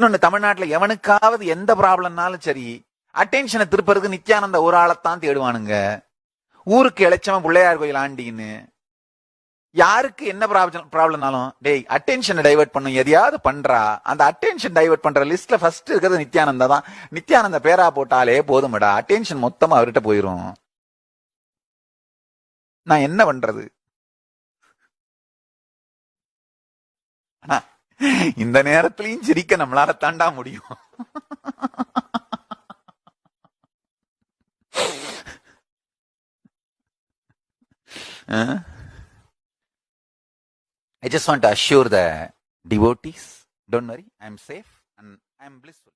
இன்னொன்னு, தமிழ்நாட்டுல எவனுக்காவது எந்த ப்ராப்ளம்னாலும் சரி, அட்டென்ஷனை திருப்பறதுக்கு நித்யானந்த ஒரு ஆளைத்தான் தேடுவானுங்க. ஊருக்கு இளைச்சவன் பிள்ளையார் கோயில் ஆண்டின்னு. யாருக்கு என்ன ப்ராப்ளம்னாலும், டேய் அட்டென்ஷனை டைவர்ட் பண்ணும், எதையாவது பண்றா. அந்த அட்டென்ஷன் டைவர்ட் பண்ற லிஸ்ட்ல ஃபர்ஸ்ட் இருக்கிறது நித்யானந்தா தான். நித்யானந்த பேரா போட்டாலே போதுமடா, அட்டென்ஷன் மொத்தமா அவர்கிட்ட போயிரும். நான் என்ன பண்றது? ஆனா இந்த நேரத்திலையும் சிரிக்க நம்மளால தாண்டா முடியும். I just want to assure the devotees, don't worry, I am safe and I am blissful.